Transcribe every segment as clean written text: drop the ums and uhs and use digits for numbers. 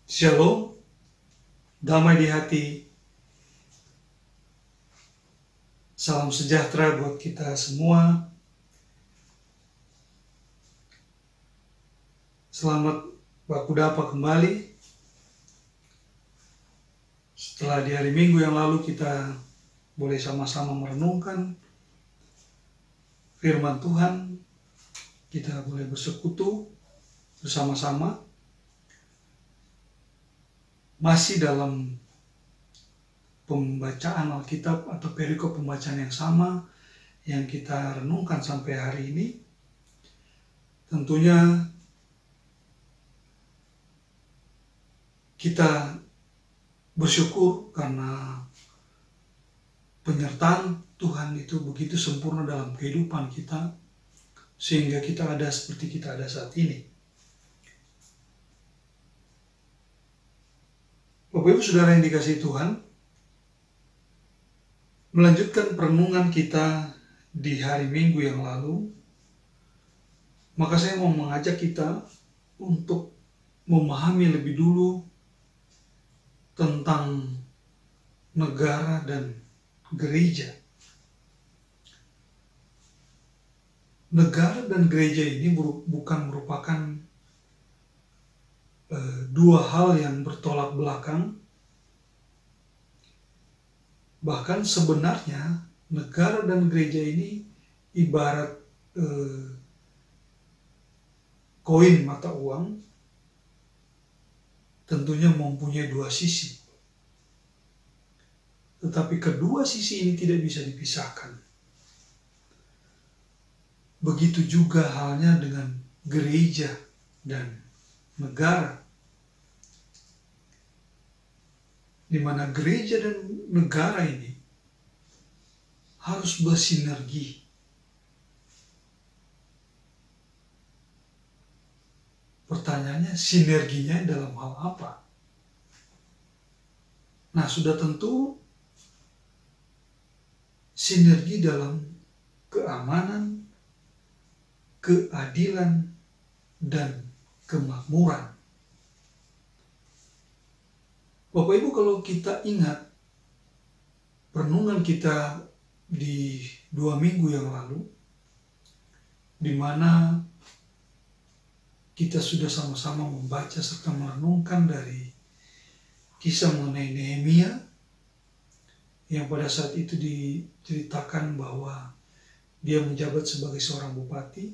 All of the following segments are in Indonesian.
Shalom, damai di hati, salam sejahtera buat kita semua. Selamat baku dapa kembali. Setelah di hari Minggu yang lalu kita boleh sama-sama merenungkan firman Tuhan, kita boleh bersekutu bersama-sama. Masih dalam pembacaan Alkitab atau perikop pembacaan yang sama yang kita renungkan sampai hari ini. Tentunya kita bersyukur karena penyertaan Tuhan itu begitu sempurna dalam kehidupan kita, sehingga kita ada seperti kita ada saat ini. Bapak Ibu Saudara yang dikasihi Tuhan, melanjutkan perenungan kita di hari Minggu yang lalu, maka saya mau mengajak kita untuk memahami lebih dulu tentang negara dan gereja. Negara dan gereja ini bukan merupakan dua hal yang bertolak belakang. Bahkan sebenarnya negara dan gereja ini ibarat koin mata uang, tentunya mempunyai dua sisi. Tetapi kedua sisi ini tidak bisa dipisahkan. Begitu juga halnya dengan gereja dan negara, di mana gereja dan negara ini harus bersinergi. Pertanyaannya, sinerginya dalam hal apa? Nah, sudah tentu sinergi dalam keamanan, keadilan, dan kemakmuran. Bapak Ibu, kalau kita ingat renungan kita di 2 minggu yang lalu, di mana kita sudah sama-sama membaca serta merenungkan dari kisah mengenai Nehemia, yang pada saat itu diceritakan bahwa dia menjabat sebagai seorang bupati,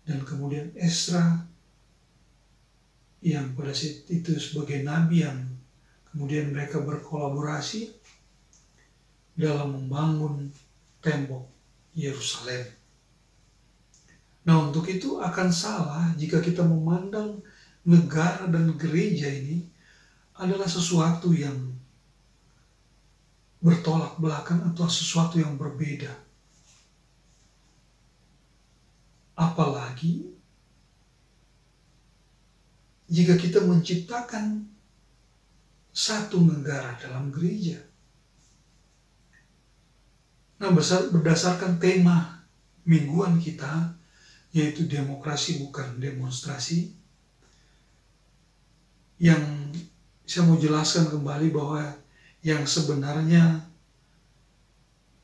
dan kemudian Ezra yang pada saat itu sebagai nabi, yang kemudian mereka berkolaborasi dalam membangun tembok Yerusalem. Nah, untuk itu akan salah jika kita memandang negara dan gereja ini adalah sesuatu yang bertolak belakang atau sesuatu yang berbeda. Apalagi jika kita menciptakan satu negara dalam gereja. Nah, berdasarkan tema mingguan kita, yaitu demokrasi bukan demonstrasi, yang saya mau jelaskan kembali bahwa yang sebenarnya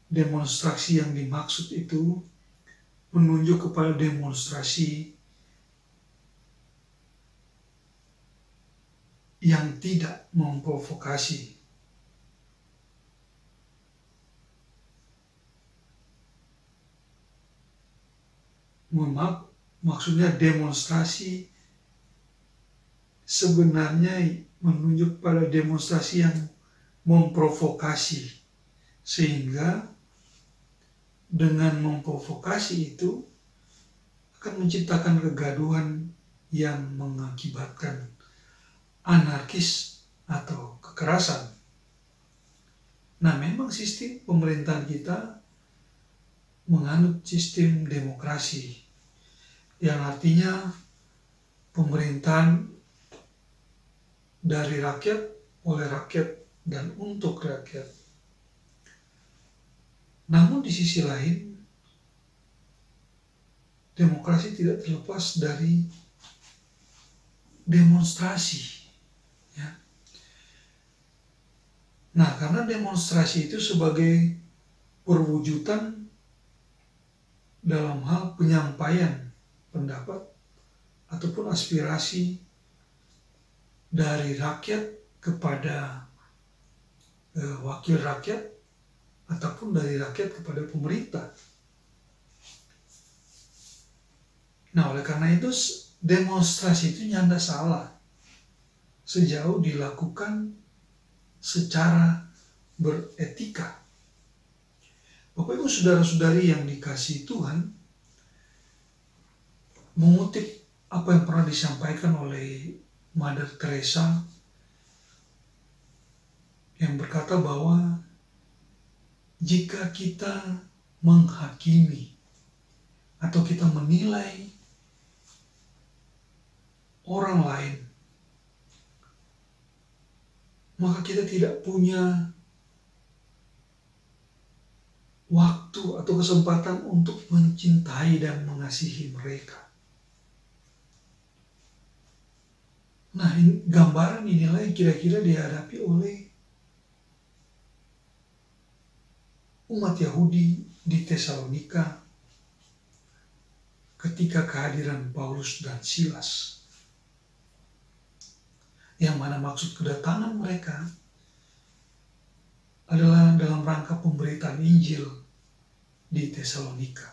demonstrasi yang dimaksud itu menunjuk kepada demonstrasi yang tidak memprovokasi. Maksudnya demonstrasi sebenarnya menunjuk pada demonstrasi yang memprovokasi, sehingga dengan memprovokasi itu akan menciptakan kegaduhan yang mengakibatkan anarkis atau kekerasan. Nah, memang sistem pemerintahan kita menganut sistem demokrasi, yang artinya pemerintahan dari rakyat, oleh rakyat, dan untuk rakyat. Namun di sisi lain, demokrasi tidak terlepas dari demonstrasi. Nah, karena demonstrasi itu sebagai perwujudan dalam hal penyampaian pendapat ataupun aspirasi dari rakyat kepada wakil rakyat ataupun dari rakyat kepada pemerintah. Nah, oleh karena itu demonstrasi itu nyanda salah sejauh dilakukan secara beretika. Bapak Ibu saudara-saudari yang dikasihi Tuhan, mengutip apa yang pernah disampaikan oleh Mother Teresa yang berkata bahwa jika kita menghakimi atau kita menilai orang lain, maka kita tidak punya waktu atau kesempatan untuk mencintai dan mengasihi mereka. Nah, gambaran inilah yang kira-kira dihadapi oleh umat Yahudi di Tesalonika ketika kehadiran Paulus dan Silas. Yang mana maksud kedatangan mereka adalah dalam rangka pemberitaan Injil di Tesalonika.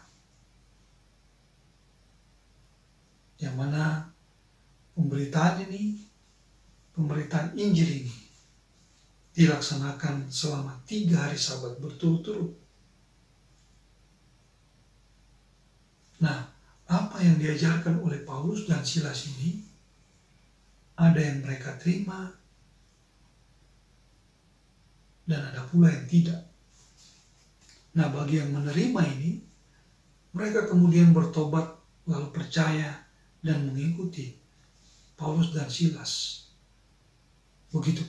Yang mana pemberitaan Injil ini dilaksanakan selama 3 hari Sabat berturut-turut. Nah, apa yang diajarkan oleh Paulus dan Silas ini, ada yang mereka terima, dan ada pula yang tidak. Nah, bagi yang menerima ini, mereka kemudian bertobat lalu percaya dan mengikuti Paulus dan Silas. Begitu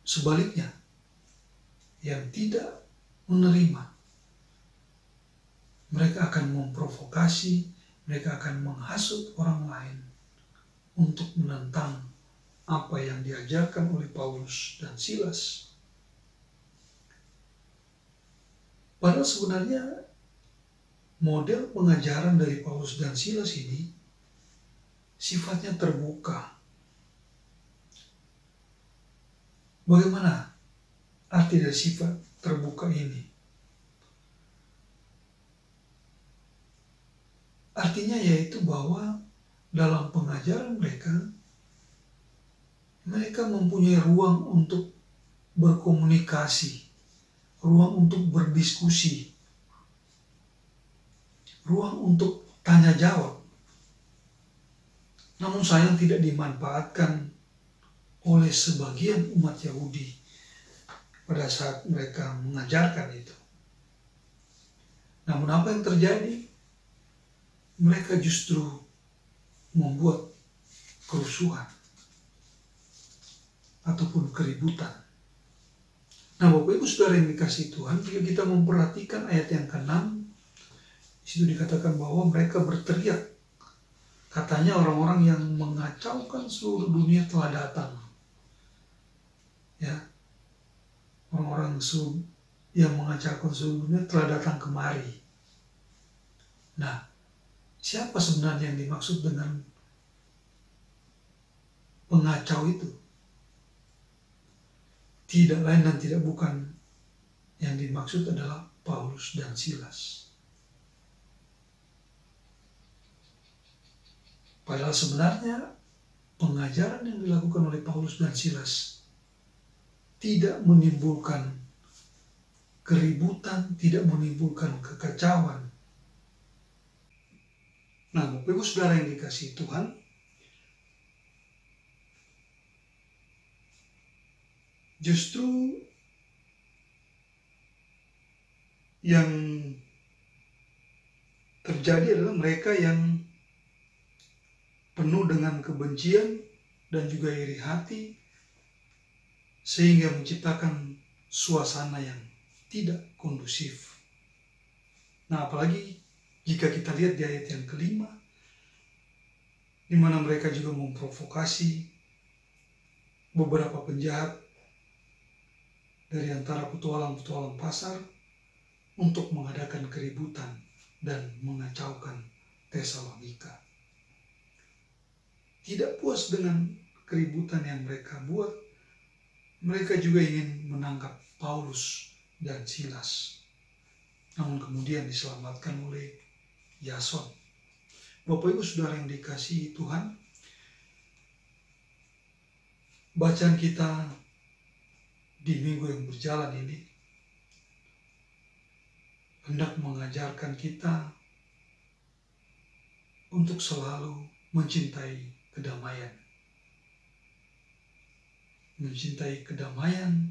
sebaliknya, yang tidak menerima, mereka akan memprovokasi, mereka akan menghasut orang lain untuk menentang apa yang diajarkan oleh Paulus dan Silas. Padahal sebenarnya model pengajaran dari Paulus dan Silas ini sifatnya terbuka. Bagaimana arti dari sifat terbuka ini? Artinya yaitu bahwa dalam pengajaran mereka mempunyai ruang untuk berkomunikasi, ruang untuk berdiskusi, ruang untuk tanya jawab. Namun sayang tidak dimanfaatkan oleh sebagian umat Yahudi pada saat mereka mengajarkan itu. Namun apa yang terjadi? Mereka justru membuat kerusuhan ataupun keributan. Nah, Bapak Ibu Saudara yang dikasihi Tuhan, jika kita memperhatikan ayat yang ke-6, di situ dikatakan bahwa mereka berteriak. Katanya orang-orang yang mengacaukan seluruh dunia telah datang. Ya, orang-orang yang mengacaukan seluruh dunia telah datang kemari. Nah, siapa sebenarnya yang dimaksud dengan pengacau itu? Tidak lain dan tidak bukan, yang dimaksud adalah Paulus dan Silas. Padahal sebenarnya pengajaran yang dilakukan oleh Paulus dan Silas tidak menimbulkan keributan, tidak menimbulkan kekacauan. Nah, Bapak Ibu Saudara yang dikasihi Tuhan, justru yang terjadi adalah mereka yang penuh dengan kebencian dan juga iri hati, sehingga menciptakan suasana yang tidak kondusif. Nah, apalagi jika kita lihat di ayat yang ke-5, di mana mereka juga memprovokasi beberapa penjahat dari antara petualang-petualang pasar untuk mengadakan keributan dan mengacaukan Tesalonika. Tidak puas dengan keributan yang mereka buat, mereka juga ingin menangkap Paulus dan Silas. Namun kemudian diselamatkan oleh Yason. Bapak Ibu Saudara yang dikasihi Tuhan, bacaan kita di minggu yang berjalan ini hendak mengajarkan kita untuk selalu mencintai kedamaian. Mencintai kedamaian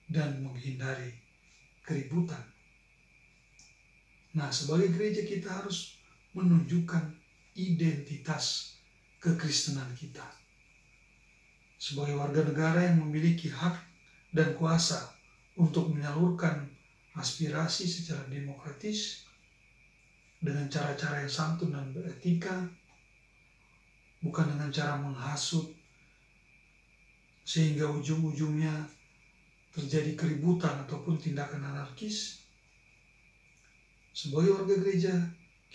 dan menghindari keributan. Nah, sebagai gereja kita harus menunjukkan identitas kekristenan kita. Sebagai warga negara yang memiliki hak dan kuasa untuk menyalurkan aspirasi secara demokratis dengan cara-cara yang santun dan beretika, bukan dengan cara menghasut sehingga ujung-ujungnya terjadi keributan ataupun tindakan anarkis. Sebagai warga gereja,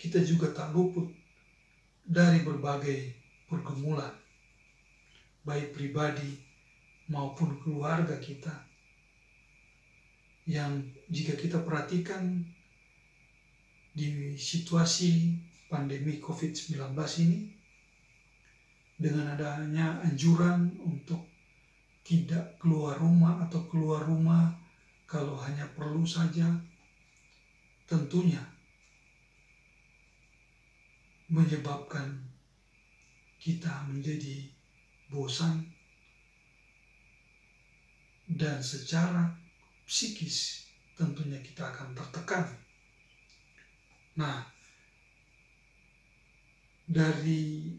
kita juga tak luput dari berbagai pergumulan, baik pribadi maupun keluarga kita, yang jika kita perhatikan di situasi pandemi COVID-19 ini, dengan adanya anjuran untuk tidak keluar rumah atau keluar rumah kalau hanya perlu saja, tentunya menyebabkan kita menjadi bosan dan secara psikis tentunya kita akan tertekan. Nah, dari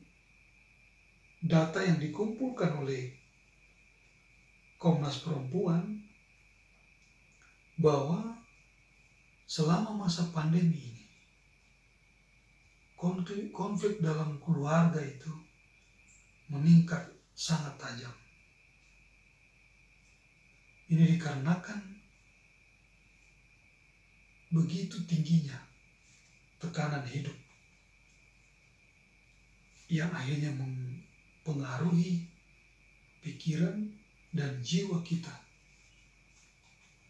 data yang dikumpulkan oleh Komnas Perempuan, bahwa selama masa pandemi ini, konflik dalam keluarga itu meningkat sangat tajam. Ini dikarenakan begitu tingginya tekanan hidup yang akhirnya mempengaruhi pikiran dan jiwa kita.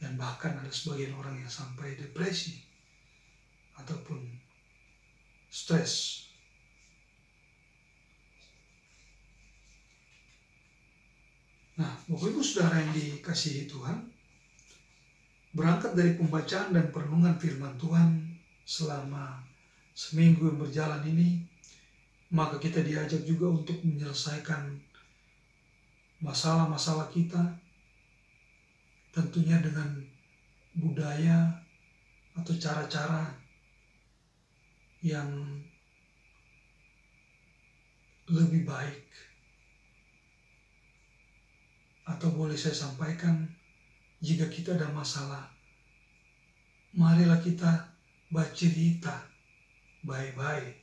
Dan bahkan ada sebagian orang yang sampai depresi ataupun stres. Nah, Bapak Ibu Saudara yang dikasihi Tuhan, berangkat dari pembacaan dan perenungan firman Tuhan selama seminggu yang berjalan ini, maka kita diajak juga untuk menyelesaikan masalah-masalah kita, tentunya dengan budaya atau cara-cara yang lebih baik. Atau boleh saya sampaikan, jika kita ada masalah, marilah kita bercerita baik-baik.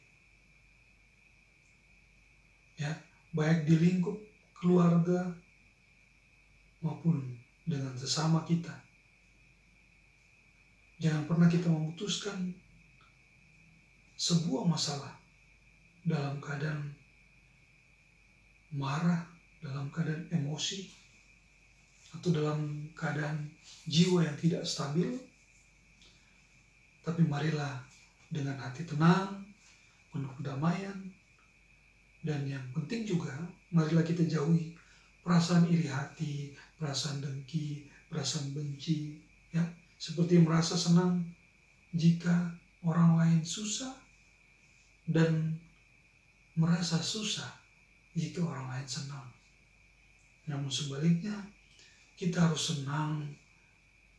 Ya, baik di lingkup keluarga maupun dengan sesama kita. Jangan pernah kita memutuskan sebuah masalah dalam keadaan marah, dalam keadaan emosi, atau dalam keadaan jiwa yang tidak stabil. Tapi marilah dengan hati tenang, penuh kedamaian, dan yang penting juga marilah kita jauhi perasaan iri hati, perasaan dengki, perasaan benci, ya, seperti merasa senang jika orang lain susah dan merasa susah jika orang lain senang. Namun sebaliknya, kita harus senang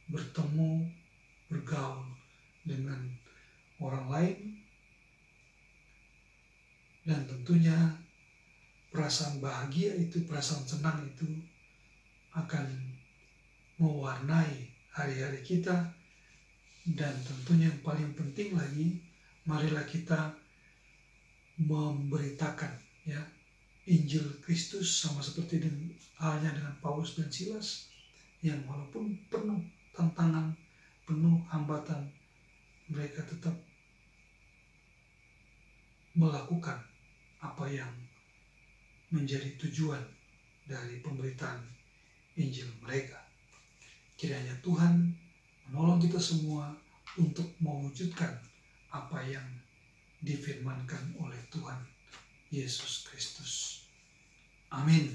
bertemu, bergaul dengan orang lain, dan tentunya perasaan bahagia itu, perasaan senang itu akan mewarnai hari-hari kita. Dan tentunya yang paling penting lagi, marilah kita memberitakan, Injil Kristus, sama seperti halnya dengan Paulus dan Silas, yang walaupun penuh tantangan, penuh hambatan, mereka tetap melakukan apa yang menjadi tujuan dari pemberitaan Injil mereka. Kiranya Tuhan menolong kita semua untuk mewujudkan apa yang difirmankan oleh Tuhan Yesus Kristus. Amin.